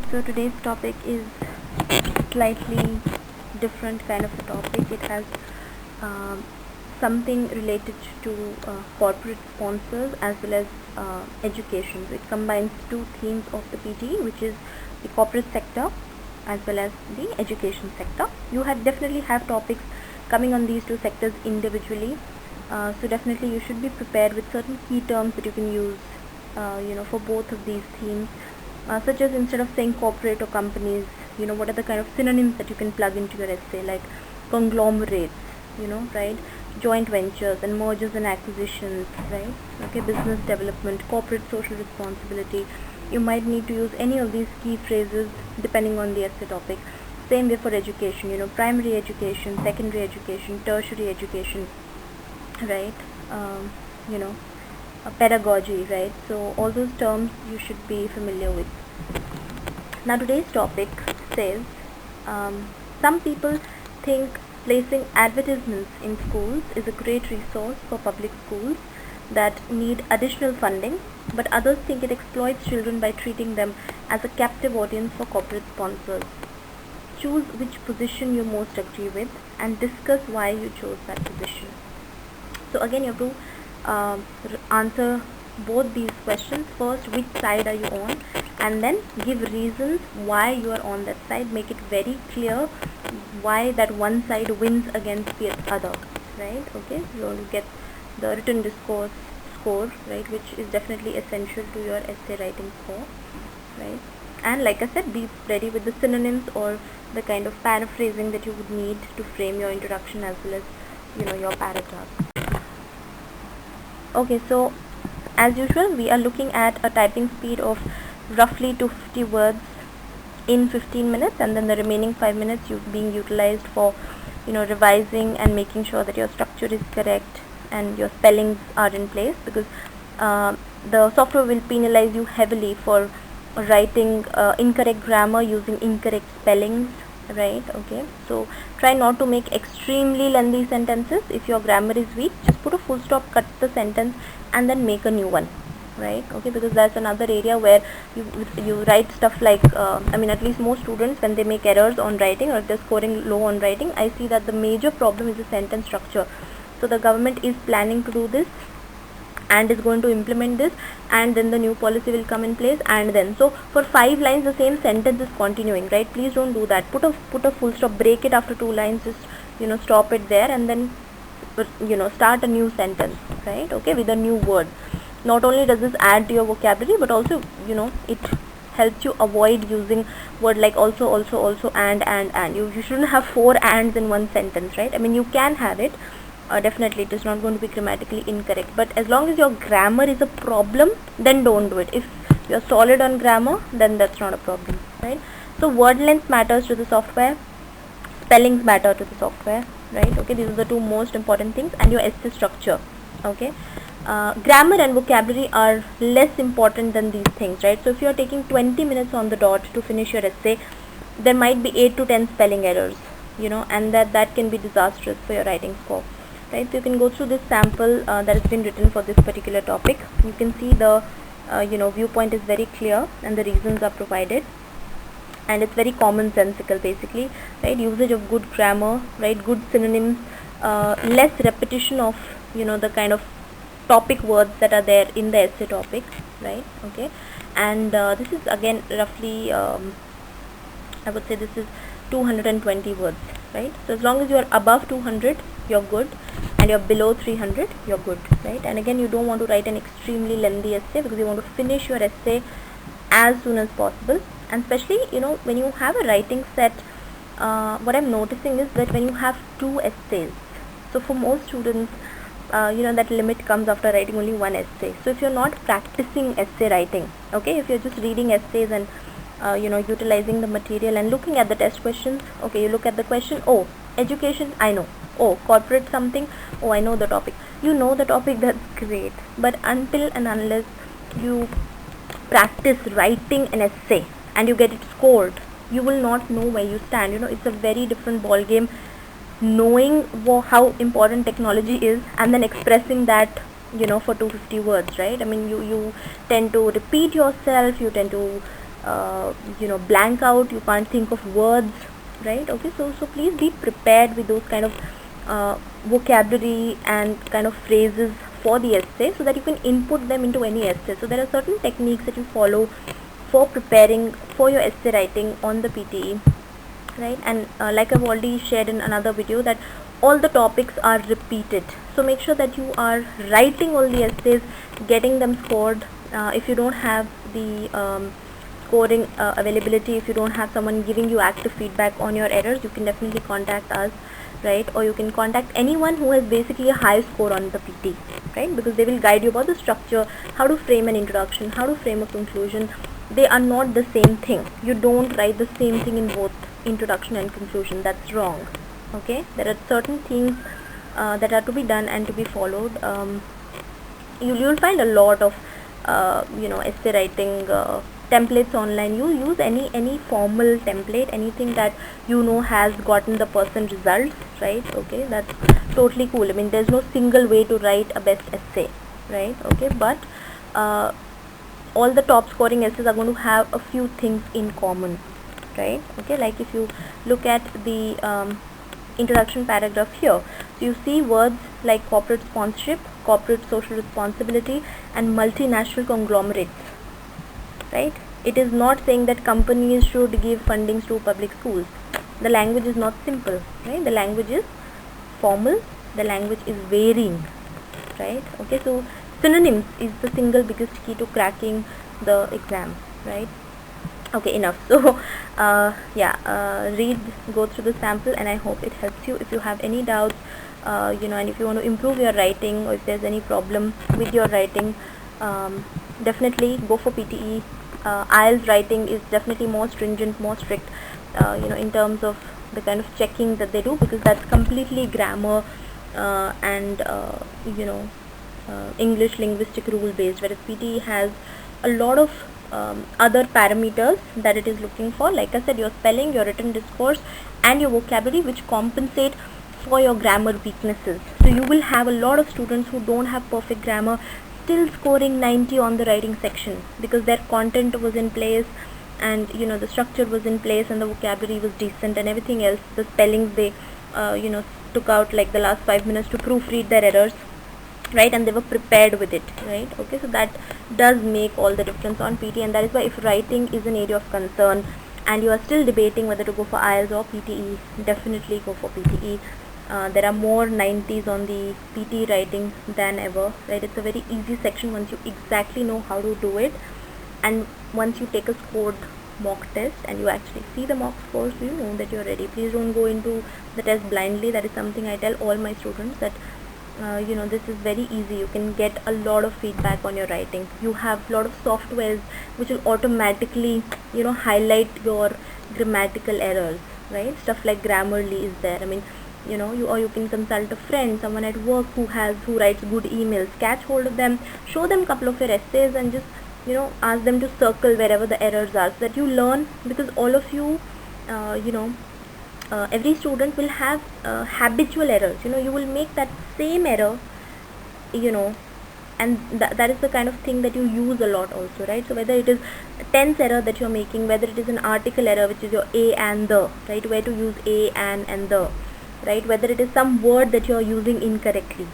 So today's topic is slightly different kind of a topic. It has um, something related to corporate sponsors as well as education. So it combines two themes of the PTE, which is the corporate sector as well as the education sector. You definitely have topics coming on these two sectors individually. So definitely you should be prepared with certain key terms that you can use for both of these themes, such as instead of saying corporate or companies, what are the kind of synonyms that you can plug into your essay, like conglomerates, right, joint ventures and mergers and acquisitions, right, okay, business development, corporate social responsibility. You might need to use any of these key phrases depending on the essay topic. Same way for education, primary education, secondary education, tertiary education, right, you know pedagogy, right. So all those terms you should be familiar with. Now today's topic says, some people think placing advertisements in schools is a great resource for public schools that need additional funding, but others think it exploits children by treating them as a captive audience for corporate sponsors. Choose which position you most agree with and discuss why you chose that position. So again, you have to answer both these questions. First, which side are you on, and then give reasons why you are on that side. Make it very clear why that one side wins against the other, right? Okay, you want to get the written discourse score, right, which is definitely essential to your essay writing score, right? And like I said, be ready with the synonyms or the kind of paraphrasing that you would need to frame your introduction as well as your paragraph. Okay, so as usual, we are looking at a typing speed of roughly 250 words in 15 minutes, and then the remaining 5 minutes being utilized for revising and making sure that your structure is correct and your spellings are in place, because the software will penalize you heavily for writing incorrect grammar using incorrect spellings, right? Okay, so try not to make extremely lengthy sentences. If your grammar is weak, just put a full stop, cut the sentence, and then make a new one, right? Okay, because that's another area where you write stuff like at least most students, when they make errors on writing or if they're scoring low on writing, I see that the major problem is the sentence structure. So the government is planning to do this and is going to implement this, and then the new policy will come in place, and then so for 5 lines the same sentence is continuing, right? Please don't do that. Put a full stop, break it after 2 lines, just stop it there, and then start a new sentence, right? Okay, with a new word. Not only does this add to your vocabulary, but also it helps you avoid using word like also, and you shouldn't have 4 ands in one sentence, right? I mean, you can have it. Definitely it is not going to be grammatically incorrect, but as long as your grammar is a problem, then don't do it. If you're solid on grammar, then that's not a problem, right? So word length matters to the software, spellings matter to the software, right? Okay, these are the 2 most important things, and your essay structure. Okay, grammar and vocabulary are less important than these things, right? So if you're taking 20 minutes on the dot to finish your essay, there might be 8 to 10 spelling errors, and that can be disastrous for your writing score, right? So you can go through this sample that has been written for this particular topic. You can see the viewpoint is very clear and the reasons are provided, and it's very commonsensical basically, right? Usage of good grammar, right? Good synonyms, less repetition of the kind of topic words that are there in the essay topic, right? Okay, and this is again roughly I would say this is 220 words, right? So as long as you are above 200, you're good, and you're below 300, you're good, right? And again, you don't want to write an extremely lengthy essay, because you want to finish your essay as soon as possible. And especially when you have a writing set, what I'm noticing is that when you have 2 essays, so for most students that limit comes after writing only 1 essay. So if you're not practicing essay writing, okay, if you're just reading essays and utilizing the material and looking at the test questions, okay, you look at the question, oh, education, I know, oh, corporate something, oh, I know the topic. You know the topic, that's great, but until and unless you practice writing an essay and you get it scored, you will not know where you stand. It's a very different ball game knowing how important technology is and then expressing that for 250 words, right? I mean, you tend to repeat yourself, you tend to blank out, you can't think of words, right? Okay, so please be prepared with those kind of vocabulary and kind of phrases for the essay, so that you can input them into any essay. So there are certain techniques that you follow for preparing for your essay writing on the PTE, right? And like I've already shared in another video, that all the topics are repeated, so make sure that you are writing all the essays, getting them scored. If you don't have the scoring availability, if you don't have someone giving you active feedback on your errors, you can definitely contact us, right? Or you can contact anyone who has basically a high score on the PT, right? Because they will guide you about the structure, how to frame an introduction, how to frame a conclusion. They are not the same thing. You don't write the same thing in both introduction and conclusion. That's wrong. Okay, there are certain things that are to be done and to be followed. You'll find a lot of essay writing templates online. You use any formal template, anything that has gotten the person results, right? Okay, that's totally cool. I mean, there's no single way to write a best essay, right? Okay, but all the top scoring essays are going to have a few things in common, right? Okay, like if you look at the introduction paragraph here, so you see words like corporate sponsorship, corporate social responsibility, and multinational conglomerates, right? It is not saying that companies should give fundings to public schools. The language is not simple, right? The language is formal, the language is varying, right? Okay, so synonyms is the single biggest key to cracking the exam, right? Okay, enough. So go through the sample, and I hope it helps you. If you have any doubts, and if you want to improve your writing, or if there's any problem with your writing, definitely go for PTE. IELTS writing is definitely more stringent, more strict, in terms of the kind of checking that they do, because that's completely grammar and English linguistic rule based, whereas PTE has a lot of other parameters that it is looking for. Like I said, your spelling, your written discourse, and your vocabulary, which compensate for your grammar weaknesses. So you will have a lot of students who don't have perfect grammar still scoring 90 on the writing section, because their content was in place, and the structure was in place, and the vocabulary was decent, and everything else, the spellings they took out like the last 5 minutes to proofread their errors, right? And they were prepared with it, right? Okay, so that does make all the difference on PT, and that is why, if writing is an area of concern and you are still debating whether to go for IELTS or PTE, definitely go for PTE. There are more 90s on the PT writing than ever, right? It's a very easy section once you exactly know how to do it, and once you take a scored mock test and you actually see the mock scores, you know that you're ready. Please don't go into the test blindly. That is something I tell all my students, that this is very easy. You can get a lot of feedback on your writing. You have a lot of softwares which will automatically highlight your grammatical errors, right? Stuff like Grammarly is there. I mean, you can consult a friend, someone at work who writes good emails. Catch hold of them, show them a couple of your essays, and just ask them to circle wherever the errors are, so that you learn. Because all of you every student will have habitual errors. You will make that same error, and that is the kind of thing that you use a lot also, right? So whether it is a tense error that you're making, whether it is an article error, which is your a and the, right? Where to use a and the, right? Whether it is some word that you're using incorrectly,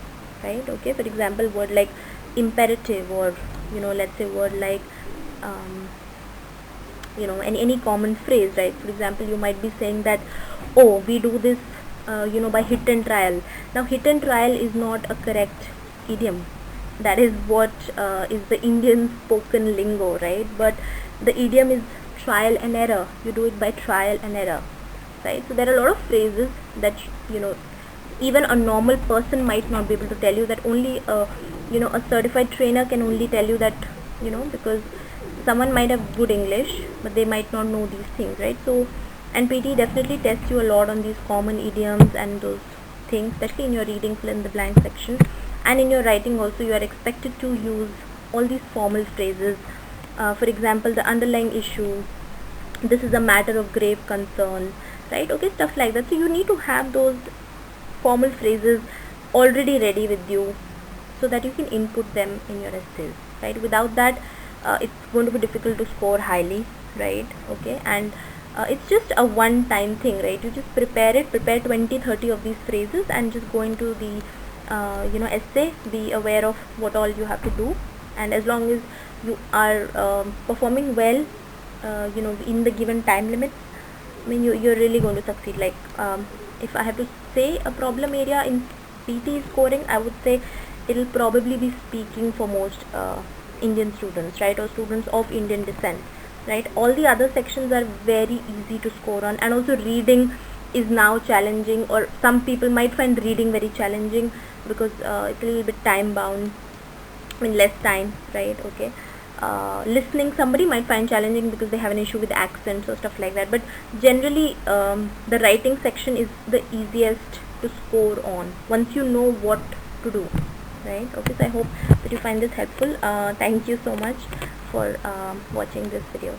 right? Okay, for example, word like imperative, or let's say word like any common phrase, right? For example, you might be saying that, oh, we do this by hit and trial. Now, hit and trial is not a correct idiom. That is what is the Indian spoken lingo, right? But the idiom is trial and error. You do it by trial and error, right? So there are a lot of phrases that even a normal person might not be able to tell you, that only a certified trainer can only tell you that, because someone might have good English, but they might not know these things, right? So, and PT definitely tests you a lot on these common idioms and those things, especially in your reading fill in the blank section, and in your writing also. You are expected to use all these formal phrases. For example, the underlying issue, this is a matter of grave concern, right? Okay, stuff like that. So you need to have those formal phrases already ready with you, so that you can input them in your essays, right? Without that, it's going to be difficult to score highly, right? Okay, and it's just a one time thing, right? You just prepare 20-30 of these phrases and just go into the essay. Be aware of what all you have to do, and as long as you are performing well, in the given time limits, I mean, you're really going to succeed. Like, if I have to say a problem area in PT scoring, I would say it'll probably be speaking for most Indian students, right, or students of Indian descent, right? All the other sections are very easy to score on, and also reading is now challenging, or some people might find reading very challenging because it's a little bit time bound, I mean less time, right? Okay. Listening somebody might find challenging because they have an issue with accents or stuff like that, but generally the writing section is the easiest to score on once you know what to do, right? Okay, so I hope that you find this helpful. Thank you so much for watching this video.